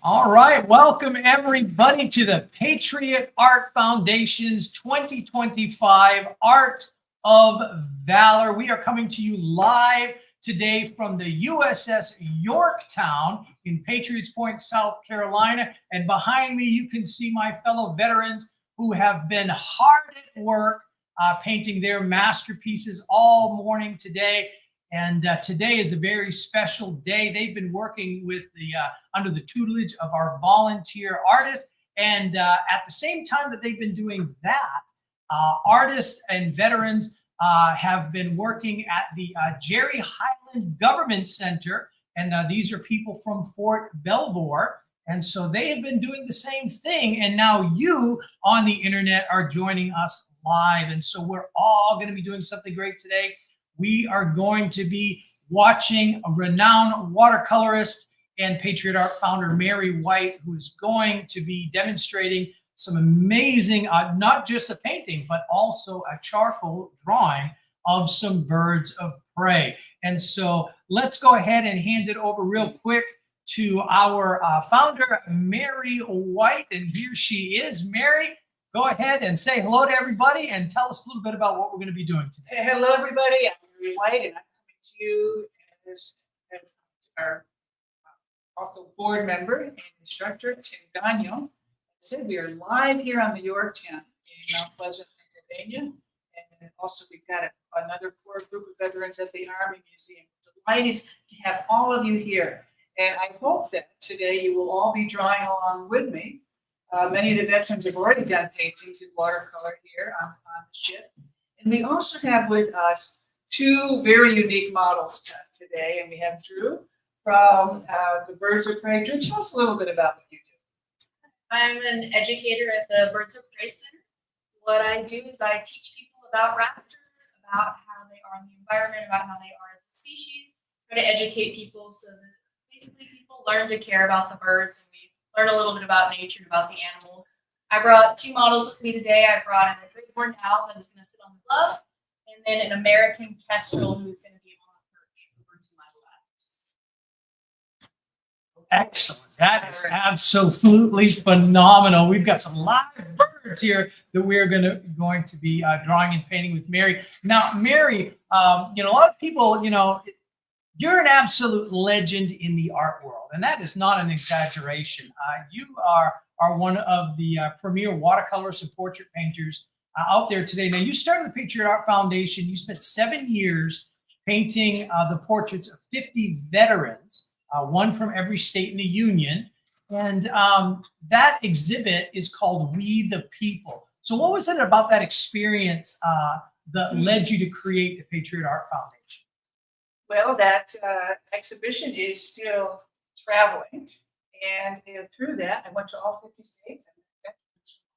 All right, welcome everybody to the Patriot Art Foundation's 2025 Art of Valor. We are coming to you live today from the USS Yorktown in Patriots Point, South Carolina. And behind me, you can see my fellow veterans who have been hard at work painting their masterpieces all morning today. And today is a very special day. They've been working with the under the tutelage of our volunteer artists, and at the same time that they've been doing that, artists and veterans have been working at the Jerry Highland Government Center, and these are people from Fort Belvoir. And so they have been doing the same thing. And now you on the internet are joining us live. And so we're all going to be doing something great today. We are going to be watching a renowned watercolorist and Patriot Art founder, Mary Whyte, who is going to be demonstrating some amazing, not just a painting, but also a charcoal drawing of some birds of prey. And so let's go ahead and hand it over real quick to our founder, Mary Whyte. And here she is. Mary, go ahead and say hello to everybody and tell us a little bit about what we're going to be doing today. Hello, everybody. I'm Mary Whyte, and I'm coming to you as our also board member and instructor, Tim Gagnon. I said we are live here on the Yorktown in Mount Pleasant, Pennsylvania. And also we've got another core group of veterans at the Army Museum. Delighted to have all of you here. And I hope that today you will all be drawing along with me. Many of the veterans have already done paintings in watercolor here on the ship. And we also have with us two very unique models today. And we have Drew from the Birds of Prey. Drew, tell us a little bit about what you do. I'm an educator at the Birds of Prey Center. What I do is I teach people about raptors, about how they are in the environment, about how they are as a species, try to educate people so that basically people learn to care about the birds and we learn a little bit about nature and about the animals. I brought two models with me today. I brought a bighorn owl that is going to sit on the glove, and then an American kestrel who's going to be on a perch over to my left. Excellent. That is absolutely phenomenal. We've got some live birds here that we're going to be drawing and painting with Mary. Now, Mary, a lot of people, you're an absolute legend in the art world, and that is not an exaggeration. You are one of the premier watercolorists and portrait painters out there today. Now, you started the Patriot Art Foundation. You spent 7 years painting the portraits of 50 veterans, one from every state in the Union. And that exhibit is called We the People. So what was it about that experience that led you to create the Patriot Art Foundation? Well, that exhibition is still traveling. And through that, I went to all 50 states, and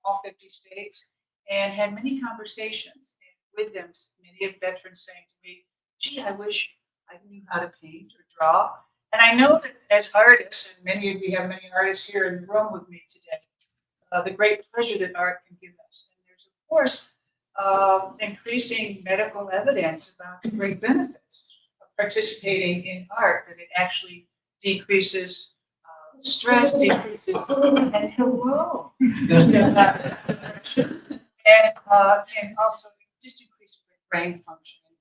all 50 states, and had many conversations with them. Many of veterans saying to me, gee, I wish I knew how to paint or draw. And I know that as artists, and many of you have many artists here in the room with me today, the great pleasure that art can give us. And there's, of course, increasing medical evidence about the great benefits of participating in art, that it actually decreases stress, decreases, and hello, and also just increase brain function, and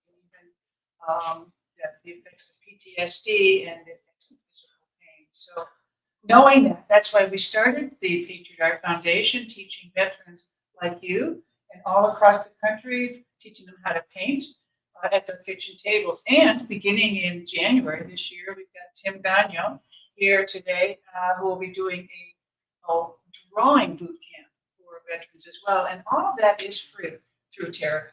even the effects of PTSD and the effects of physical pain. So knowing that, that's why we started the Patriot Art Foundation, teaching veterans like you and all across the country, teaching them how to paint at their kitchen tables. And beginning in January this year, we've got Tim Gagnon here today, who will be doing a drawing boot camp for veterans as well. And all of that is free through Terracotta.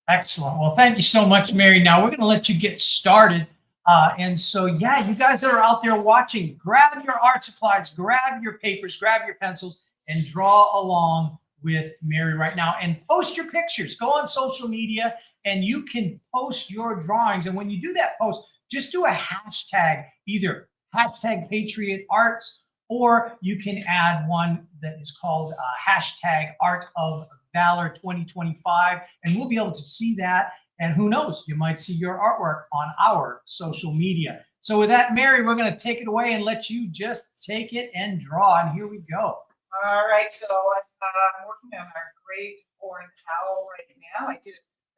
Excellent. Well, thank you so much, Mary. Now we're going to let you get started. And so, yeah, you guys that are out there watching, grab your art supplies, grab your papers, grab your pencils, and draw along with Mary right now. And post your pictures. Go on social media, and you can post your drawings. And when you do that post, just do a hashtag, either hashtag Patriot Arts, or you can add one that is called hashtag Art of Valor 2025, and we'll be able to see that. And who knows, you might see your artwork on our social media. So with that, Mary, we're going to take it away and let you just take it and draw. And here we go. All right, so I'm working on our great horned owl right now. I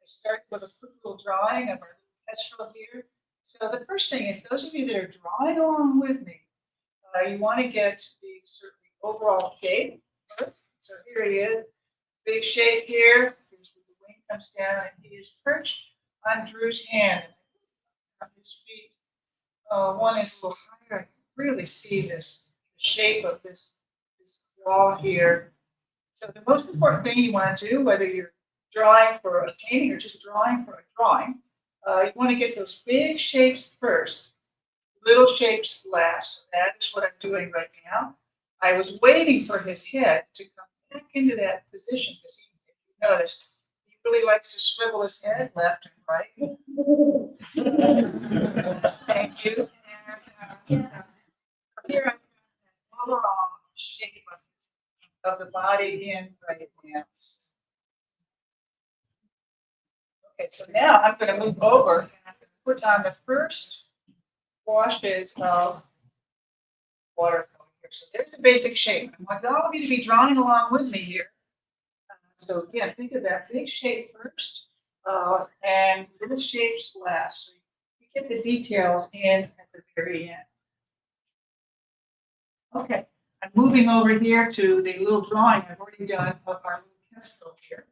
started with a quick little drawing of our kestrel here. So the first thing is, those of you that are drawing along with me, you want to get the overall shape. So here he is, big shape here. Here's where the wing comes down, and he is perched on Drew's hand. On his feet, one is a little higher. I can really see the shape of this wall here. So the most important thing you want to do, whether you're drawing for a painting or just drawing for a drawing, you want to get those big shapes first, little shapes last. So that is what I'm doing right now. I was waiting for his head to come back into that position because if you notice, he really likes to swivel his head left and right. Thank you. And here I'm overall shape of the body in right now. Okay, so now I'm going to move over and I'm going to put on the first washes of watercolor here. So there's the basic shape. I want all of you to be drawing along with me here. So again, think of that big shape first and little shapes last. So you get the details in at the very end. Okay, I'm moving over here to the little drawing I've already done of our little kestrel here.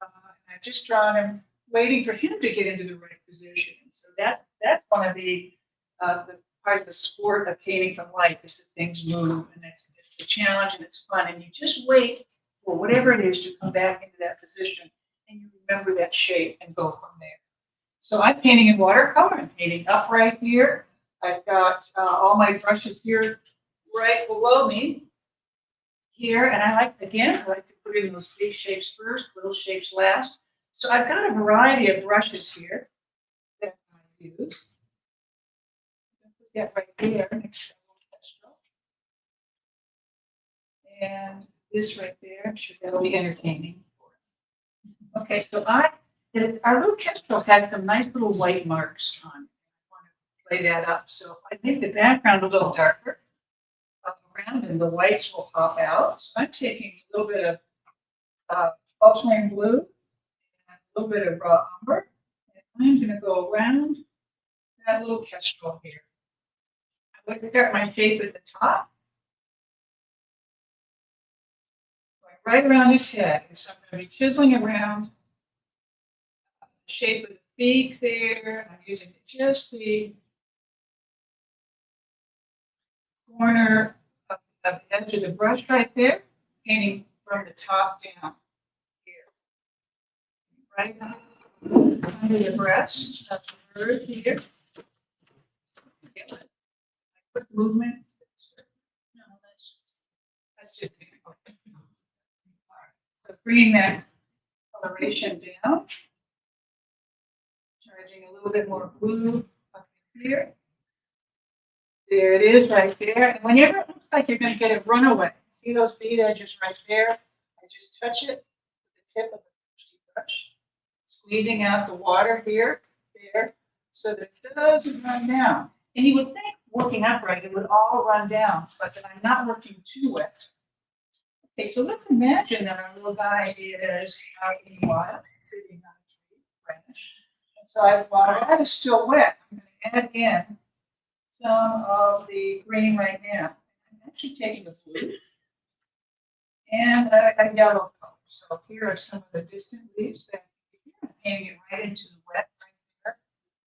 I've just drawn him, waiting for him to get into the right position. So that's one of the part of the sport of painting from life is that things move, and it's a challenge and it's fun. And you just wait for whatever it is to come back into that position, and you remember that shape and go from there. So I'm painting in watercolor. I'm painting upright here. I've got all my brushes here right below me here, and I like to put in those big shapes first, little shapes last. So I've got a variety of brushes here that I use. Put that right there next to the kestrel. And this right there, I'm sure that'll be entertaining. Okay, so our little kestrel has some nice little white marks on it. I want to play that up. So if I make the background a little darker, around and the whites will pop out. So I'm taking a little bit of ultramarine blue and a little bit of raw umber. And I'm going to go around that little kestrel here. I'm going to start my shape at the top. Right around his head. And so I'm going to be chiseling around the shape of the beak there. I'm using just the corner of the edge of the brush right there, painting from the top down here. Right under the breast of the bird here. Quick movement. No, that's just. Okay. So bringing that coloration down, charging a little bit more blue up here. There it is right there. And whenever it looks like you're going to get a runaway, see those bead edges right there? I just touch it with the tip of the brush, squeezing out the water here, there, so that it doesn't run down. And you would think working upright, it would all run down, but then I'm not working too wet. Okay, so let's imagine that our little guy is out in the wild, sitting on a tree branch. And so while that is still wet, I'm going to add in some of the green right now. I'm actually taking a blue and a yellow color. So here are some of the distant leaves back here. I'm painting it right into the wet right there.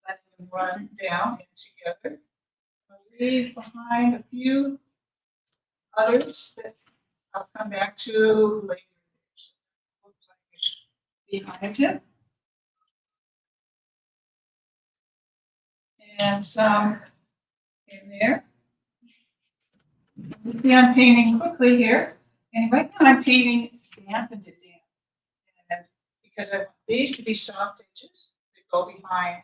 Let them run down and together. I'll leave behind a few others that I'll come back to later. Looks like it's behind him. And some in there. You see I'm painting quickly here. And right now I'm painting damp into damp. And because I want these to be soft edges that go behind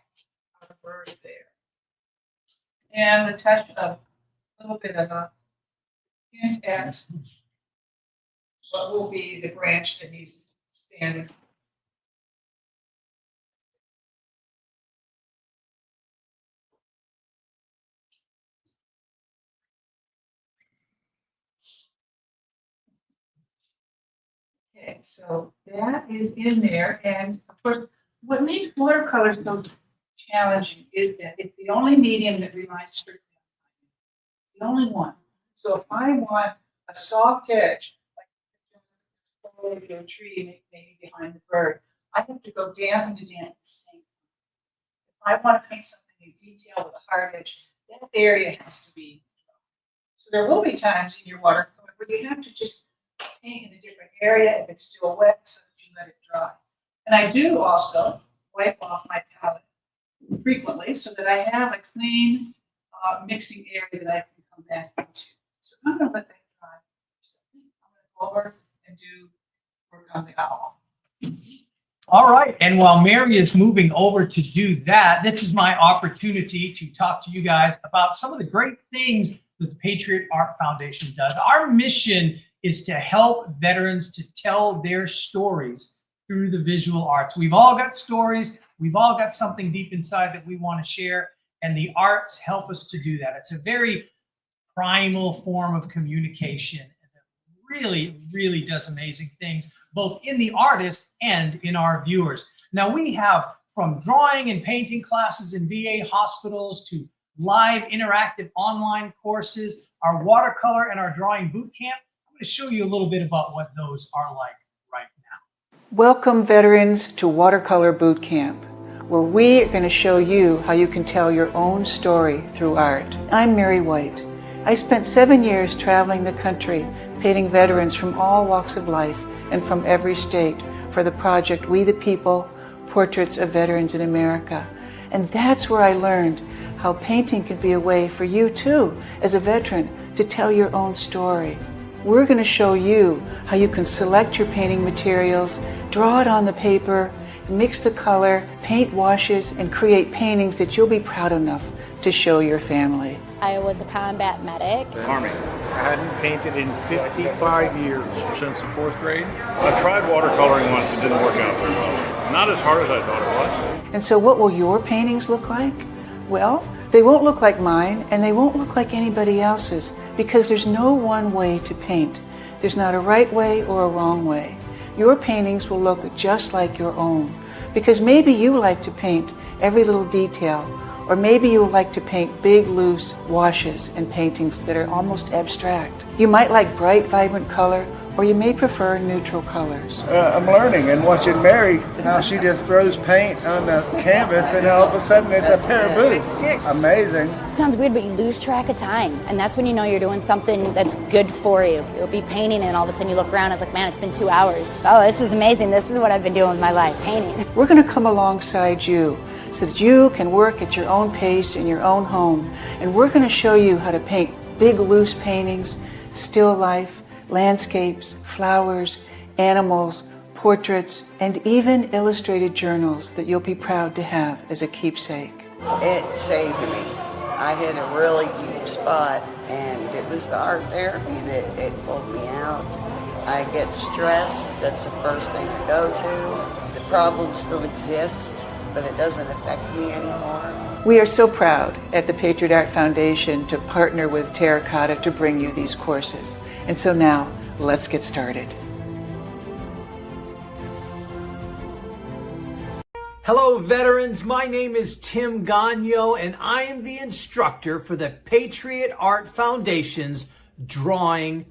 the bird there. And a touch of a little bit of a hint at what will be the branch that he's standing on. Okay, so that is in there, and of course, what makes watercolor so challenging is that it's the only medium that relies strictly on time. The only one. So if I want a soft edge, like foliage or a tree, maybe behind the bird, I have to go damp into damp at the same time. If I want to paint something in detail with a hard edge, that area has to be. So there will be times in your watercolor where you have to just paint in a different area if it's still wet so that you let it dry. And I do also wipe off my palette frequently so that I have a clean mixing area that I can come back into. So I'm going to let that dry. I'm going to go over and do work on the owl. All right. And while Mary is moving over to do that, this is my opportunity to talk to you guys about some of the great things that the Patriot Art Foundation does. Our mission is to help veterans to tell their stories through the visual arts. We've all got stories. We've all got something deep inside that we want to share, and the arts help us to do that. It's a very primal form of communication that really, really does amazing things, both in the artist and in our viewers. Now, we have from drawing and painting classes in VA hospitals to live interactive online courses, our watercolor and our drawing boot camp. I'm going to show you a little bit about what those are like right now. Welcome, veterans, to Watercolor Boot Camp, where we are going to show you how you can tell your own story through art. I'm Mary Whyte. I spent 7 years traveling the country, painting veterans from all walks of life and from every state for the project We the People, Portraits of Veterans in America. And that's where I learned how painting could be a way for you too, as a veteran, to tell your own story. We're going to show you how you can select your painting materials, draw it on the paper, mix the color, paint washes, and create paintings that you'll be proud enough to show your family. I was a combat medic. Army. I hadn't painted in 55 years. Since the 4th grade. I tried watercoloring once, it didn't work out very well. Not as hard as I thought it was. And so what will your paintings look like? Well, they won't look like mine, and they won't look like anybody else's, because there's no one way to paint. There's not a right way or a wrong way. Your paintings will look just like your own, because maybe you like to paint every little detail, or maybe you would like to paint big, loose washes and paintings that are almost abstract. You might like bright, vibrant color, or you may prefer neutral colors. I'm learning and watching Mary, how she just throws paint on the canvas and all of a sudden it's a pair of boots. Amazing. It sounds weird, but you lose track of time. And that's when you know you're doing something that's good for you. You'll be painting and all of a sudden you look around and it's like, man, it's been 2 hours. Oh, this is amazing. This is what I've been doing with my life, painting. We're going to come alongside you so that you can work at your own pace in your own home. And we're going to show you how to paint big, loose paintings, still life, landscapes, flowers, animals, portraits, and even illustrated journals that you'll be proud to have as a keepsake. It saved me. I hit a really deep spot, and it was the art therapy that it pulled me out. I get stressed, that's the first thing I go to. The problem still exists, but it doesn't affect me anymore. We are so proud at the Patriot Art Foundation to partner with Terracotta to bring you these courses. And so now, let's get started. Hello, veterans. My name is Tim Gagno, and I am the instructor for the Patriot Art Foundation's Drawing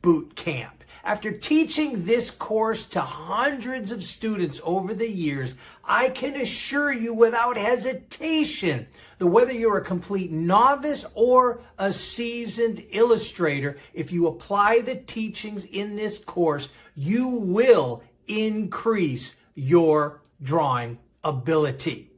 Boot Camp. After teaching this course to hundreds of students over the years, I can assure you without hesitation that whether you're a complete novice or a seasoned illustrator, if you apply the teachings in this course, you will increase your drawing ability.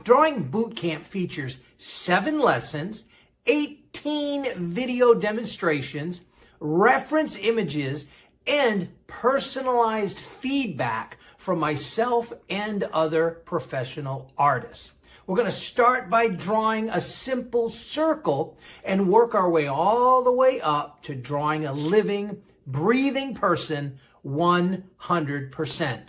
Drawing Boot Camp features 7 lessons, 18 video demonstrations, reference images, and personalized feedback from myself and other professional artists. We're going to start by drawing a simple circle and work our way all the way up to drawing a living, breathing person 100%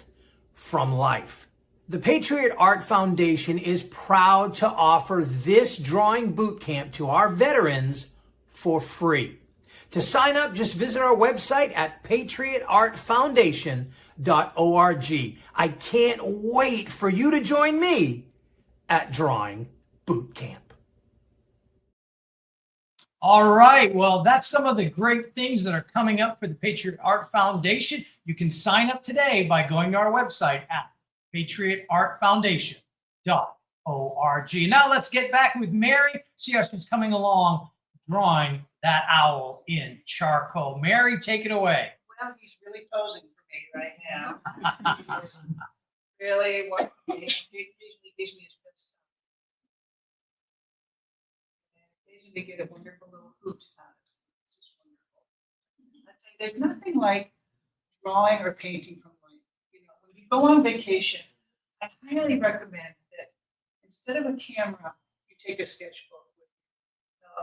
from life. The Patriot Art Foundation is proud to offer this drawing boot camp to our veterans for free. To sign up, just visit our website at patriotartfoundation.org. I can't wait for you to join me at Drawing Boot Camp. All right. Well, that's some of the great things that are coming up for the Patriot Art Foundation. You can sign up today by going to our website at patriotartfoundation.org. Now let's get back with Mary. See how she's coming along drawing that owl in charcoal. Mary, take it away. Well, he's really posing for me right now. Really, what he usually gives me his best. Occasionally get a wonderful little hoot out of it. It's just wonderful. I tell you, there's nothing like drawing or painting from life. You know, when you go on vacation, I highly recommend that instead of a camera, you take a sketchbook.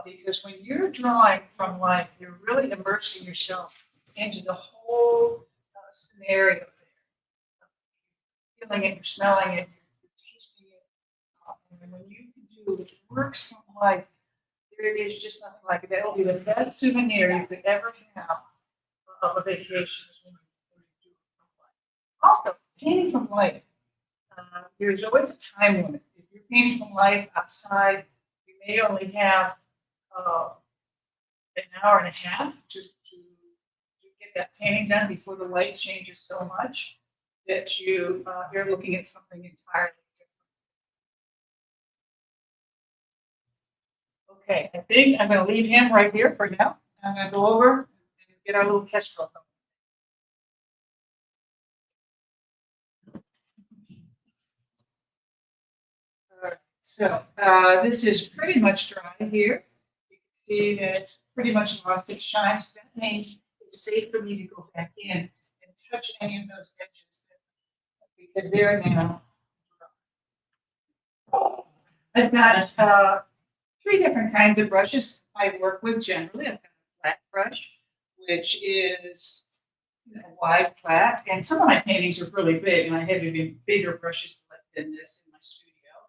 Because when you're drawing from life, you're really immersing yourself into the whole scenario there. You're feeling it, you're smelling it, you're tasting it. And when you can do works from life, there is just nothing like it. That'll be the best souvenir you could ever have of a vacation is when you do it from life. Also, painting from life, there's always a time limit. If you're painting from life outside, you may only have an hour and a half to get that painting done before the light changes so much that you're looking at something entirely different. Okay, I think I'm going to leave him right here for now. I'm going to go over and get our little kestrel going. All right, so this is pretty much dry here. See that it's pretty much lost its shine. So that means it's safe for me to go back in and touch any of those edges because they're now dry. I've got 3 different kinds of brushes I work with generally. I've got a flat brush, which is wide flat, and some of my paintings are really big, and I have even bigger brushes than this in my studio.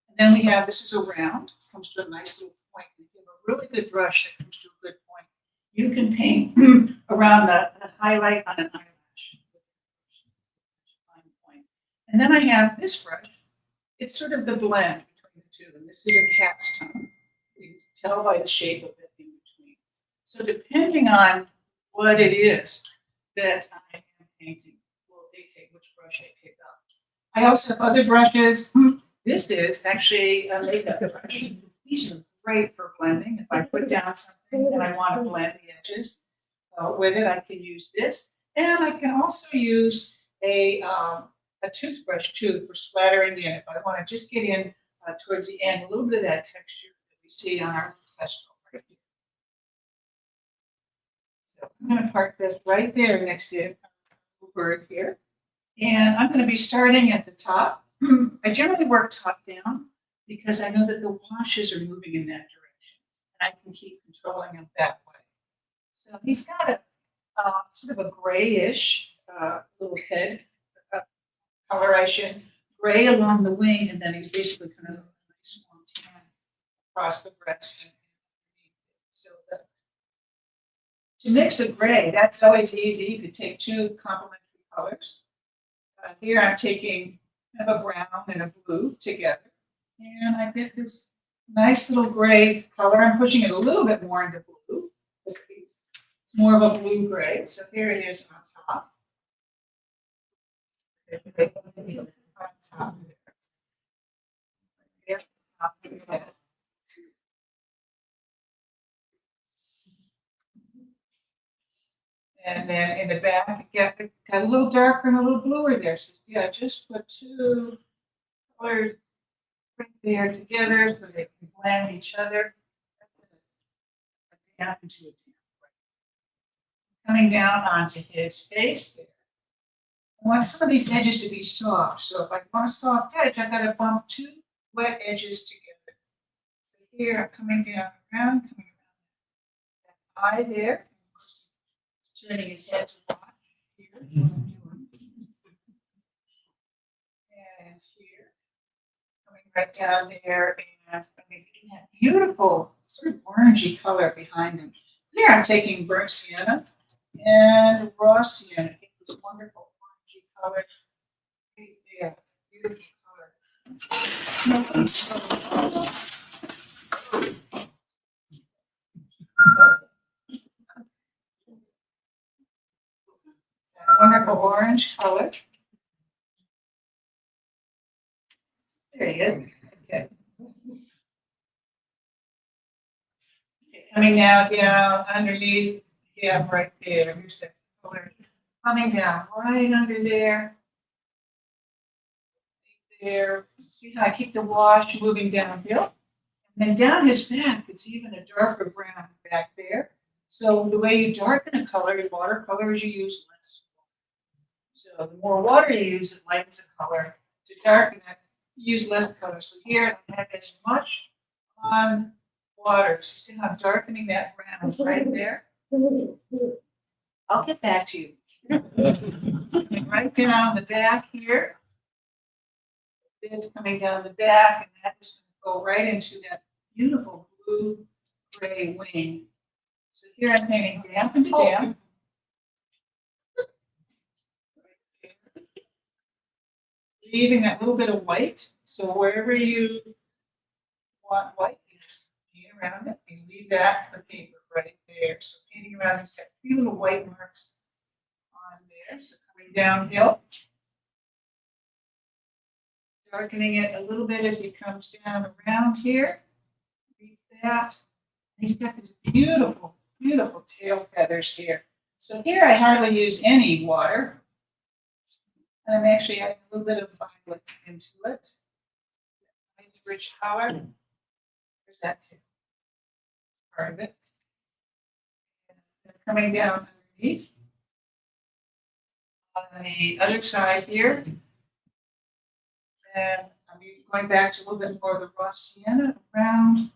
And then we have this is a round, comes to a nice little point. Really good brush that comes to a good point. You can paint around the highlight on an eyelash. And then I have this brush. It's sort of the blend between the two. And this is a cat's tongue. You can tell by the shape of it in between. So depending on what it is that I am painting will dictate which brush I pick up. I also have other brushes. This is actually a makeup brush. These are great for blending. If I put down something and I want to blend the edges with it, I can use this. And I can also use a toothbrush too for splattering in. If I want to just get in towards the end, a little bit of that texture that we see on our kestrel right here. So I'm going to park this right there next to the bird here. And I'm going to be starting at the top. I generally work top down, because I know that the washes are moving in that direction, and I can keep controlling them that way. So he's got a sort of a grayish little head coloration, gray along the wing, and then he's basically kind of a nice long tan across the breast. So to mix a gray, that's always easy. You could take 2 complementary colors. Here I'm taking kind of a brown and a blue together. And I get this nice little gray color. I'm pushing it a little bit more into blue. It's more of a blue gray. So here it is on top. And then in the back, it got a little darker and a little bluer there. So yeah, just put 2 colors right there together so they can blend each other. Down into a tan. Coming down onto his face there. I want some of these edges to be soft. So if I want a soft edge, I've got to bump 2 wet edges together. So here I'm coming down around, coming around that eye there. Turning his head to watch. Here's what I'm doing. And here, coming right down there, and I mean, that beautiful sort of orangey color behind him. Here I'm taking burnt sienna and raw sienna. Get this wonderful orangey color right there. Beautiful color. That wonderful orange color. There he is. Okay. Coming now down underneath, yeah, right there. Here's that color. Coming down right under there. Right there. See how I keep the wash moving downhill? And then down his back, it's even a darker brown back there. So the way you darken a color, watercolor, is you use less. So the more water you use, it lightens a color. To darken it, use less color. So here I have as much on water. So see how I'm darkening that brown right there? I'll get back to you. And right down the back here. It's coming down the back, and that is going to go right into that beautiful blue-gray wing. So here I'm painting damp into damp. Leaving that little bit of white. So wherever you want white, you just paint around it. You leave that for paper right there. So painting around these got 3 little white marks on there. So coming downhill. Darkening it a little bit as he comes down around here. Reach that. He's got these beautiful, beautiful tail feathers here. So here I hardly use any water. And I'm actually adding a little bit of violet into it. Nice rich color. There's that too. Part of it. And coming down underneath. On the other side here. And I'm going back to a little bit more of the raw sienna around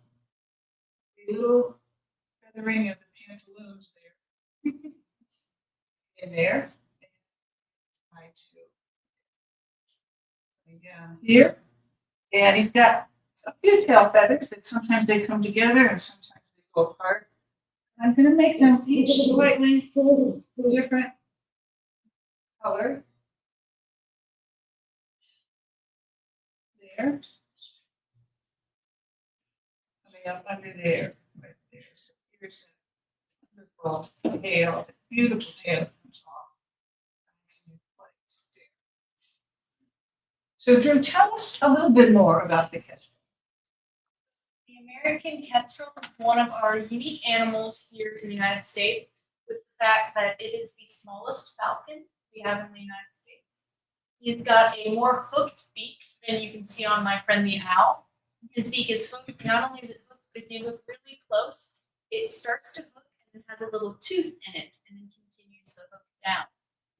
the little feathering of the pantaloons there. In there. I too. Coming down here. And he's got a few tail feathers that sometimes they come together and sometimes they go apart. I'm going to make them each slightly different color. There. Coming up under there, right there. So here's the wonderful tail, the beautiful tail comes off. So Drew, tell us a little bit more about the kestrel. The American kestrel is one of our unique animals here in the United States, with the fact that it is the smallest falcon we have in the United States. He's got a more hooked beak than you can see on my friend the owl. His beak is hooked. Not only is it hooked, but if you look really close, it starts to hook and has a little tooth in it and then continues to hook down.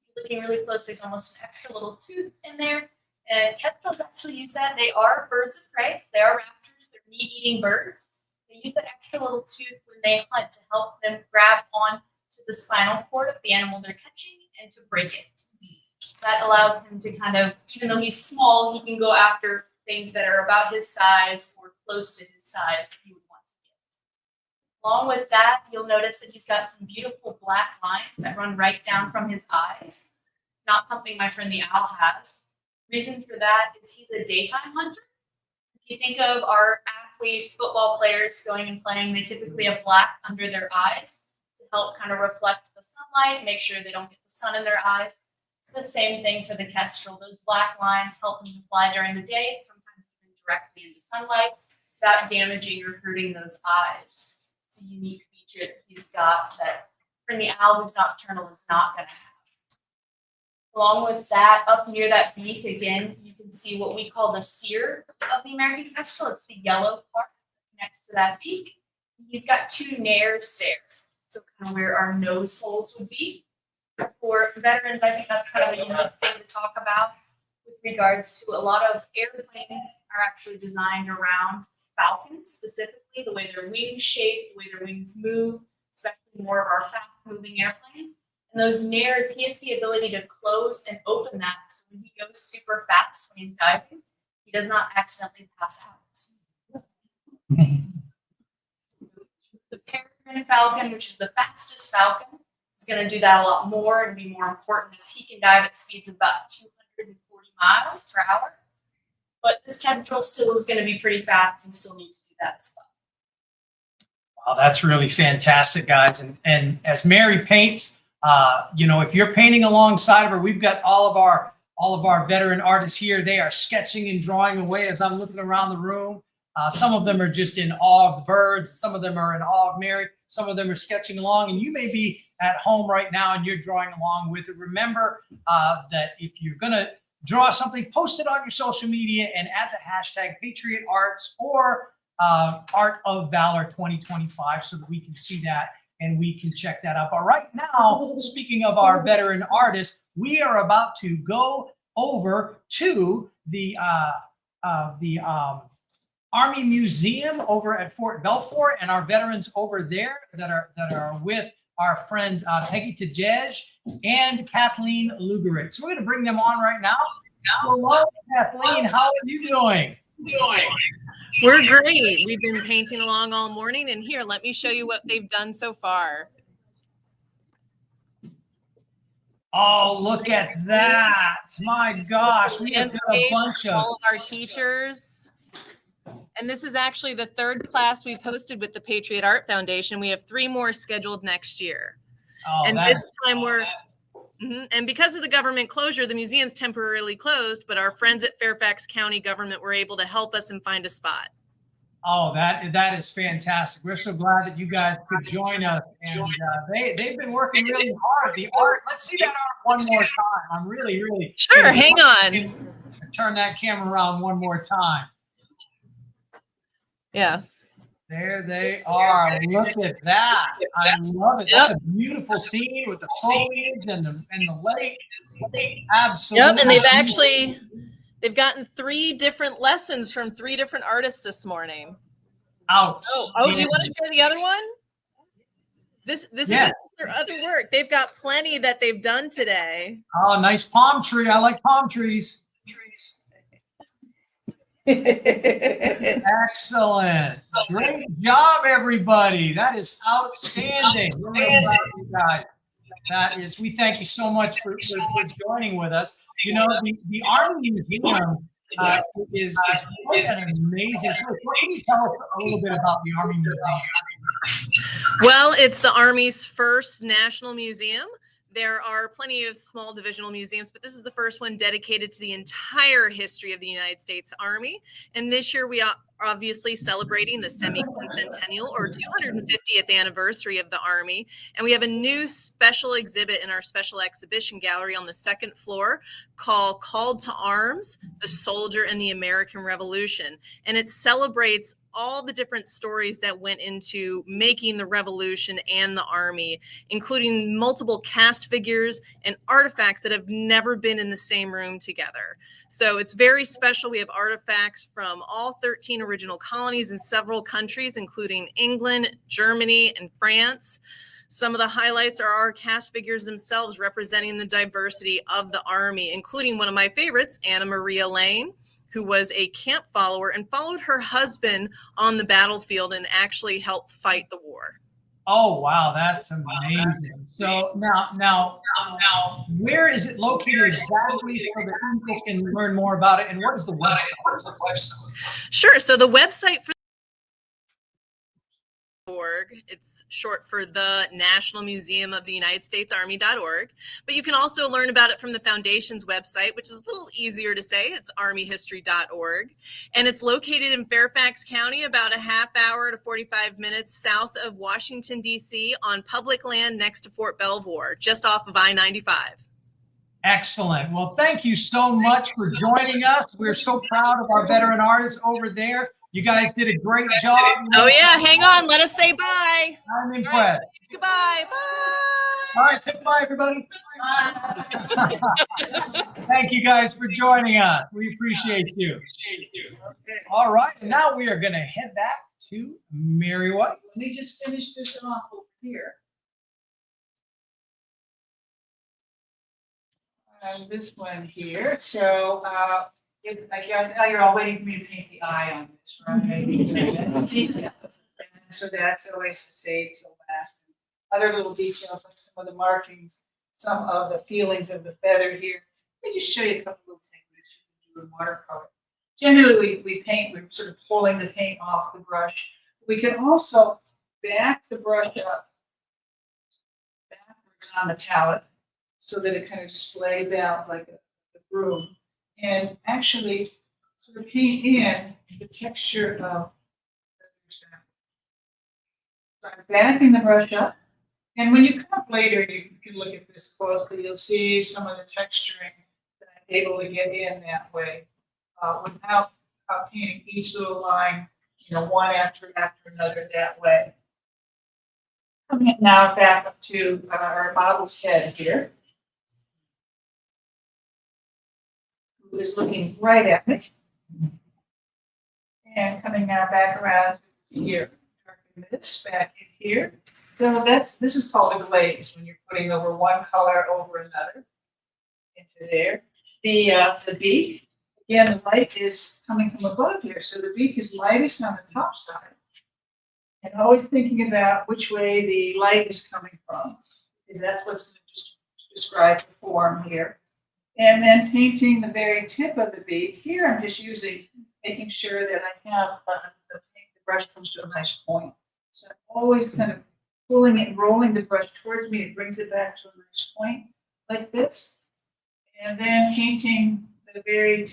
If you're looking really close, there's almost an extra little tooth in there. And kestrels actually use that. They are birds of prey. So they are raptors. They're meat-eating birds. They use that extra little tooth when they hunt to help them grab on to the spinal cord of the animal they're catching and to break it. That allows him to kind of, even though he's small, he can go after things that are about his size or close to his size that he would want to get. Along with that, you'll notice that he's got some beautiful black lines that run right down from his eyes. It's not something my friend the owl has. Reason for that is he's a daytime hunter. If you think of our athletes, football players going and playing, they typically have black under their eyes to help kind of reflect the sunlight, make sure they don't get the sun in their eyes. It's the same thing for the kestrel. Those black lines help them to fly during the day, sometimes even directly into sunlight, without damaging or hurting those eyes. It's a unique feature that he's got that for the owl who's nocturnal is not going to have. Along with that, up near that beak, again, you can see what we call the cere of the American kestrel. It's the yellow part next to that beak. He's got 2 nares there, so kind of where our nose holes would be. For veterans, I think that's kind of a unique thing to talk about with regards to a lot of airplanes are actually designed around falcons, specifically the way their wings shape, the way their wings move, especially more of our fast-moving airplanes. And those nares, he has the ability to close and open that, so when he goes super fast when he's diving, he does not accidentally pass out. The peregrine falcon, which is the fastest falcon, is going to do that a lot more and be more important as he can dive at speeds of about 240 miles per hour. But this kestrel still is going to be pretty fast and still needs to do that as well. Wow, that's really fantastic, guys. And as Mary paints, you know, if you're painting alongside of her, we've got all of our veteran artists here. They are sketching and drawing away as I'm looking around the room. Some of them are just in awe of the birds. Some of them are in awe of Mary. Some of them are sketching along. And you may be at home right now and you're drawing along with it. Remember that if you're going to draw something, post it on your social media and add the hashtag Patriot Arts or Art of Valor 2025 so that we can see that and we can check that out. But right now, speaking of our veteran artists, we are about to go over to the Army Museum over at Fort Belvoir, and our veterans over there that are with our friends Peggy Tejej and Kathleen Lugeritz. So we're going to bring them on right now. Hello, Kathleen. How are you doing? We're great. We've been painting along all morning, and here, let me show you what they've done so far. Oh, look at that. My gosh. We have got a bunch of all of our teachers. And this is actually the third class we've hosted with the Patriot Art Foundation. We have 3 more scheduled next year. Oh, and this time we're and because of the government closure, the museum's temporarily closed, but our friends at Fairfax County government were able to help us and find a spot. Oh, that is fantastic. We're so glad that you guys could join us. And they've been working really hard. The art, let's see that art one more time. I'm really sure. Hang on. Turn that camera around one more time. Yes. There they are. Look at that. I love it. That's a beautiful scene with the foliage and the lake. Absolutely. Yep. And they've gotten 3 different lessons from 3 different artists this morning. Ouch. Oh, do you want to share the other one? This is their other work. They've got plenty that they've done today. Oh, nice palm tree. I like palm trees. Excellent. Great job, everybody. That is outstanding. We're really proud of you guys. We thank you so much for joining with us. You know, the Army Museum is quite an amazing place. What can you tell us a little bit about the Army Museum? Well, it's the Army's first national museum. There are plenty of small divisional museums, but this is the first one dedicated to the entire history of the United States Army. And this year we are obviously celebrating the semi-quincentennial or 250th anniversary of the Army. And we have a new special exhibit in our special exhibition gallery on the 2nd floor called Called to Arms, the Soldier and the American Revolution. And it celebrates all the different stories that went into making the Revolution and the Army, including multiple cast figures and artifacts that have never been in the same room together. So it's very special. We have artifacts from all 13 original colonies in several countries, including England, Germany, and France. Some of the highlights are our cast figures themselves representing the diversity of the Army, including one of my favorites, Anna Maria Lane, who was a camp follower and followed her husband on the battlefield and actually helped fight the war. Oh, wow, that's amazing. So now, where is it located exactly so that people can learn more about it? And what is the website? Sure. So the website for it's short for the National Museum of the United States Army.org, but you can also learn about it from the Foundation's website, which is a little easier to say. It's armyhistory.org, and it's located in Fairfax County, about a half hour to 45 minutes south of Washington, D.C., on public land next to Fort Belvoir, just off of I-95. Excellent. Well, thank you so much for joining us. We're so proud of our veteran artists over there. You guys did a great job. Oh, yeah. Hang on. Let us say bye. I'm impressed. Right. Goodbye. Bye. All right. Say bye, everybody. Thank you guys for joining us. We appreciate you. All right. And now we are going to head back to Mary Whyte. Let me just finish this off over here. This one here. So, it's like you're all waiting for me to paint the eye on this, right? So that's always saved till last. Other little details like some of the markings, some of the feelings of the feather here. Let me just show you a couple little techniques you can do in watercolor. Generally, we paint, we're sort of pulling the paint off the brush. We can also back the brush up backwards on the palette so that it kind of splays out like a broom, and actually sort of paint in the texture of the so I'm backing the brush up, and when you come up later, you can look at this closely. You'll see some of the texturing that I'm able to get in that way without painting each little line, one after another that way. Coming now back up to our model's head here, who is looking right at me, and coming now back around here. This back in here. So this is called a glaze when you're putting over one color over another into there. The beak, again, the light is coming from above here, so the beak is lightest on the top side. And always thinking about which way the light is coming from, because that's what's going to just describe the form here. And then painting the very tip of the beak. Here I'm just making sure that I have the brush comes to a nice point. So I'm always kind of pulling it, rolling the brush towards me. It brings it back to a nice point like this. And then painting the very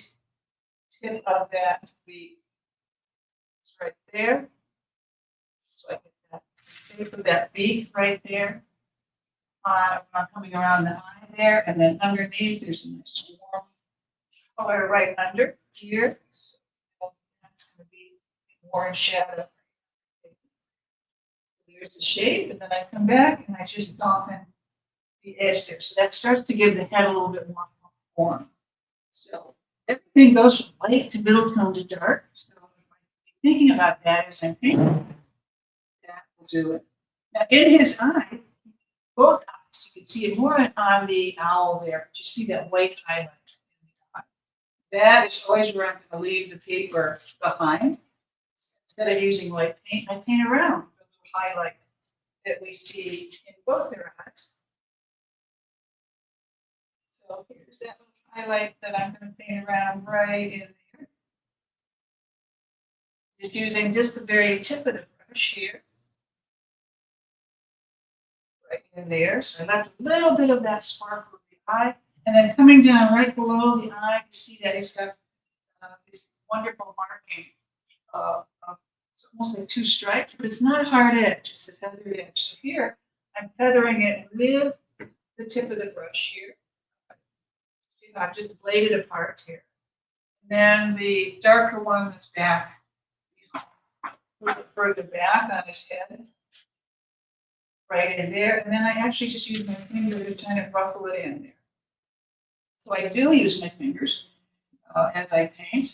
tip of that beak. It's right there. So I get that shape of that beak right there. I'm coming around the eye there. And then underneath, there's a nice warm color right under here. So that's going to be orange shadow. Here's the shape, and then I come back and I just soften the edge there. So that starts to give the head a little bit more form. So everything goes from light to middle tone to dark. So if I'm thinking about that as I'm painting, that will do it. Now in his eye, both eyes, you can see it more on the owl there, but you see that white highlight in the eye. That is always where I'm going to leave the paper behind. Instead of using white paint, I paint around the highlight that we see in both their eyes. So here's that little highlight that I'm going to paint around right in there. Just using just the very tip of the brush here. Right in there. So I left a little bit of that sparkle of the eye. And then coming down right below the eye, you see that he's got this wonderful marking it's almost like two stripes, but it's not a hard edge, it's a feathered edge. So here, I'm feathering it with the tip of the brush here. See how I've just bladed apart here. And then the darker one that's back, a little further back on his head, right in there. And then I actually just use my finger to kind of ruffle it in there. So I do use my fingers as I paint.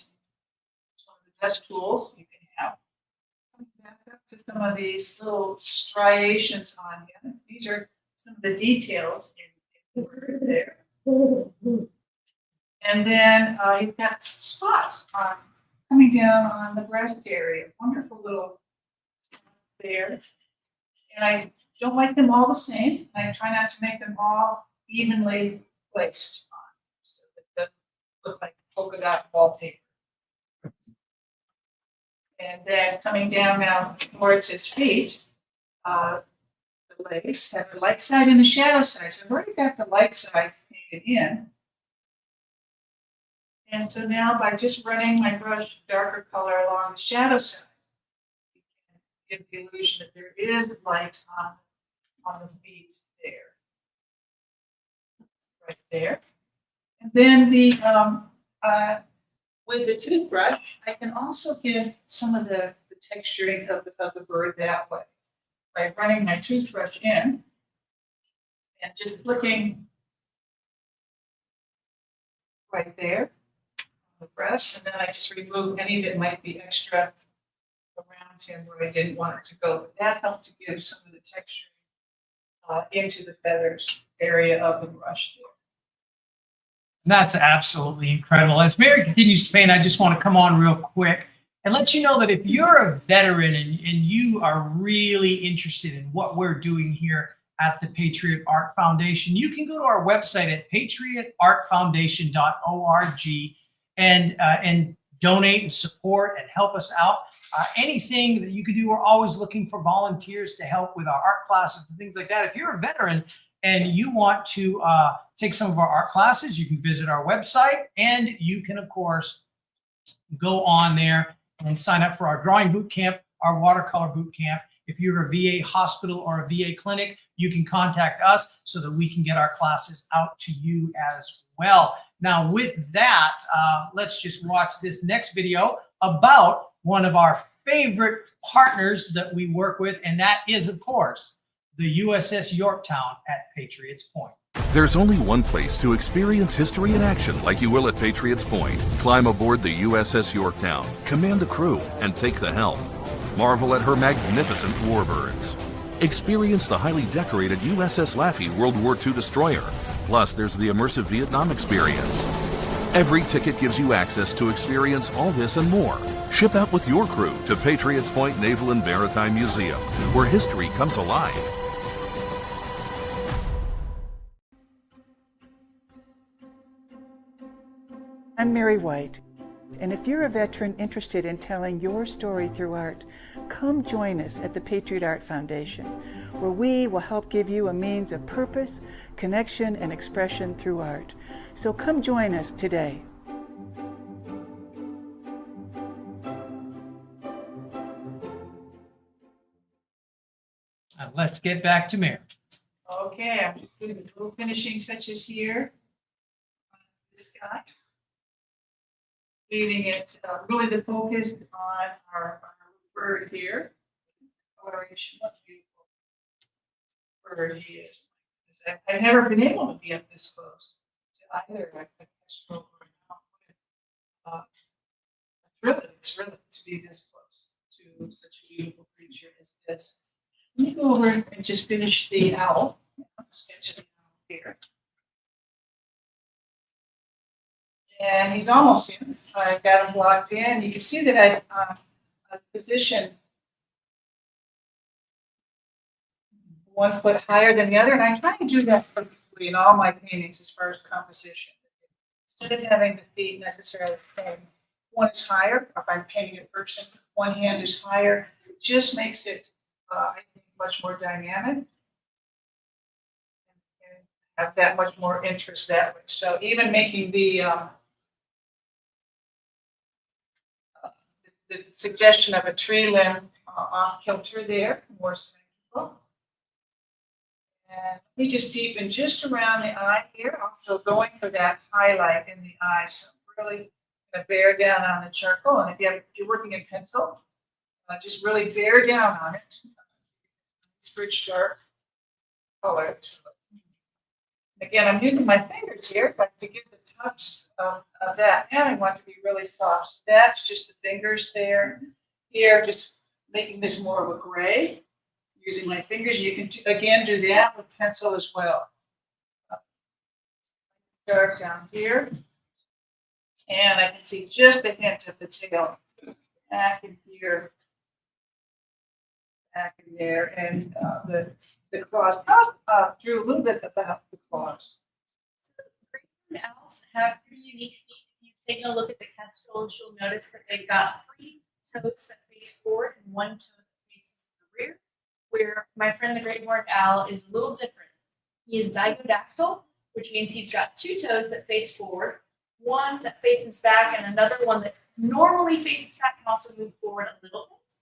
It's one of the best tools you can have. Back up to some of these little striations on him. These are some of the details in the word there. And then he's got spots coming down on the breast area. Wonderful little spots there. And I don't like them all the same. I try not to make them all evenly placed on, so it doesn't look like polka dot wallpaper. And then coming down now towards his feet, the legs have the light side and the shadow side. So I've already got the light side painted in. And so now by just running my brush darker color along the shadow side, you can give the illusion that there is light on the feet there. Right there. And then with the toothbrush, I can also get some of the texturing of the bird that way by running my toothbrush in and just flicking right there on the brush, and then I just remove any that might be extra around him where I didn't want it to go. But that helped to give some of the texture into the feathers area of the brush there. That's absolutely incredible. As Mary continues to paint, I just want to come on real quick and let you know that if you're a veteran and you are really interested in what we're doing here at the Patriot Art Foundation, you can go to our website at patriotartfoundation.org and donate and support and help us out. Anything that you can do, we're always looking for volunteers to help with our art classes and things like that. If you're a veteran and you want to take some of our art classes, you can visit our website, and you can, of course, go on there and sign up for our drawing boot camp, our watercolor boot camp. If you're a VA hospital or a VA clinic, you can contact us so that we can get our classes out to you as well. Now, with that, let's just watch this next video about one of our favorite partners that we work with, and that is, of course, the USS Yorktown at Patriots Point. There's only one place to experience history in action like you will at Patriots Point. Climb aboard the USS Yorktown, command the crew, and take the helm. Marvel at her magnificent warbirds. Experience the highly decorated USS Laffey World War II destroyer. Plus, there's the immersive Vietnam experience. Every ticket gives you access to experience all this and more. Ship out with your crew to Patriots Point Naval and Maritime Museum, where history comes alive. I'm Mary Whyte, and if you're a veteran interested in telling your story through art, come join us at the Patriot Art Foundation, where we will help give you a means of purpose, connection, and expression through art. So come join us today. Let's get back to Mary. Okay, I'm just doing the little finishing touches here. This guy. Leaving it really the focus on our bird here. Coloration, what beautiful bird he is. I've never been able to be up this close to either a kestrel or a it's thrilling to be this close to such a beautiful creature as this. Let me go over and just finish the owl. Sketch the owl here. And he's almost in. I've got him blocked in. You can see that I've positioned 1 foot higher than the other, and I try to do that perfectly in all my paintings as far as composition. Instead of having the feet necessarily the same, one is higher. If I'm painting a person, one hand is higher. It just makes it, I think, much more dynamic. And have that much more interest that way. So even making the suggestion of a tree limb off kilter there, more symmetrical. And we just deepen just around the eye here, also going for that highlight in the eye. So really going to bear down on the charcoal. And if you're working in pencil, just really bear down on it. Rich dark color to it. Again, I'm using my fingers here, but to give the touch of that, and I want to be really soft. So that's just the fingers there. Here, just making this more of a gray. Using my fingers, you can again do that with pencil as well. Dark down here, and I can see just a hint of the tail back in here, back in there, and the claws. Drew a little bit about the claws. Green owls have pretty unique feet. If you've taken a look at the kestrels, you'll notice that they've got 3 toes that face forward and 1 toe that faces the rear. Where my friend the great horned owl is a little different. He is zygodactyl, which means he's got 2 toes that face forward, 1 that faces back, and another one that normally faces back can also move forward a little bit.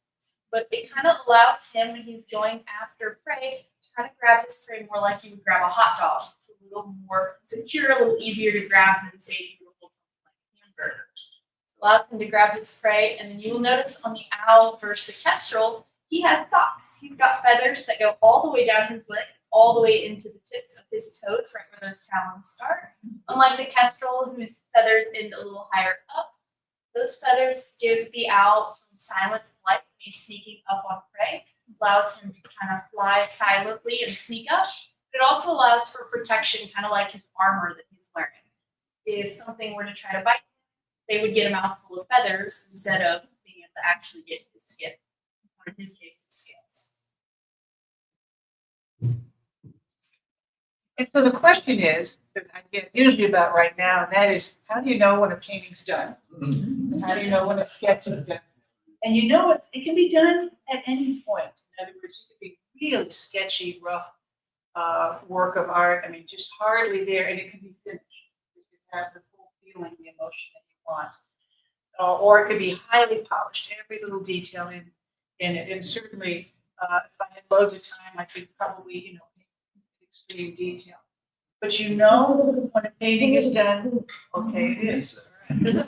But it kind of allows him, when he's going after prey, to kind of grab his prey more like you would grab a hot dog. It's a little more secure, a little easier to grab than, say, if you were holding something like a hamburger. It allows him to grab his prey, and then you will notice on the owl versus the kestrel, he has socks. He's got feathers that go all the way down his leg, all the way into the tips of his toes, right where those talons start. Unlike the kestrel, whose feathers end a little higher up, those feathers give the owl some silent flight when he's sneaking up on prey. It allows him to kind of fly silently and sneak up. It also allows for protection, kind of like his armor that he's wearing. If something were to try to bite him, they would get a mouthful of feathers instead of being able to actually get to the skin, or in his case, the scales. And so the question is, that I get usually about right now, and that is, how do you know when a painting's done? And how do you know when a sketch is done? And you know, it can be done at any point. In other words, it could be really sketchy, rough work of art. I mean, just hardly there, and it can be finished. You can have the full feeling, the emotion that you want. Or it could be highly polished, every little detail in it. And certainly, if I had loads of time, I could probably, you know, extreme detail. But you know when a painting is done, okay, it is. You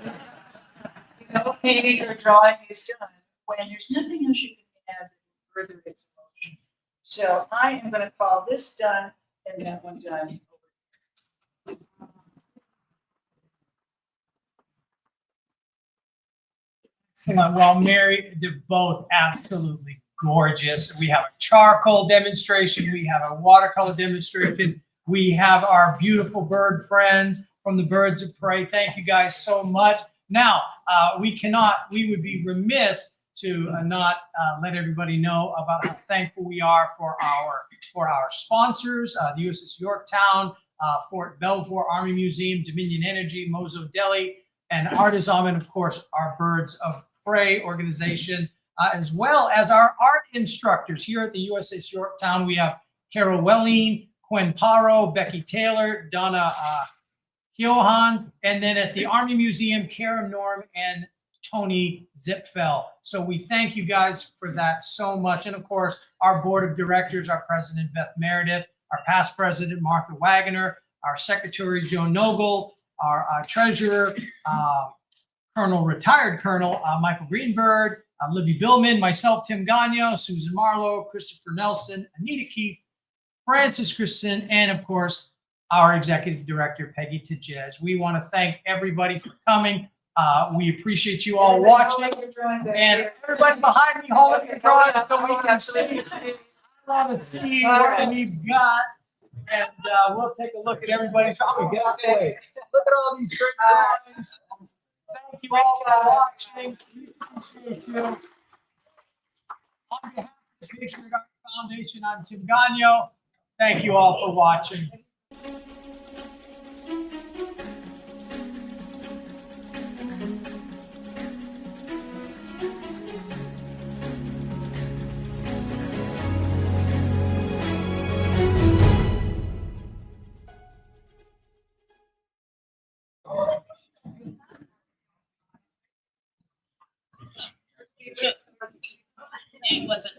know, painting or drawing is done when there's nothing else you can add that will further its emotion. So I am going to call this done and that one done. Excellent. Well, Mary, they're both absolutely gorgeous. We have a charcoal demonstration. We have a watercolor demonstration. We have our beautiful bird friends from the Birds of Prey. Thank you guys so much. Now, we would be remiss to not let everybody know about how thankful we are for our sponsors, the USS Yorktown, Fort Belvoir Army Museum, Dominion Energy, Mozo Deli, and Artisan, and of course, our Birds of Prey organization, as well as our art instructors here at the USS Yorktown. We have Carol Welling, Quinn Paro, Becky Taylor, Donna Kiohan, and then at the Army Museum, Karen Norm and Tony Zipfel. So we thank you guys for that so much. And of course, our board of directors, our president, Beth Meredith, our past president, Martha Wagoner, our secretary, Joe Nogle, our treasurer, retired Colonel Michael Greenberg, Libby Billman, myself, Tim Gagno, Susan Marlowe, Christopher Nelson, Anita Keefe, Francis Christensen, and of course, our executive director, Peggy Tejez. We want to thank everybody for coming. We appreciate you all watching. And everybody behind me, hold up your drawings so we can see. I want to see what we've got. And we'll take a look at everybody's drawing. Get out of the way. Look at all these great drawings. Thank you all for watching. We appreciate you. On behalf of the Patriot Art Foundation, I'm Tim Gagno. Thank you all for watching. It wasn't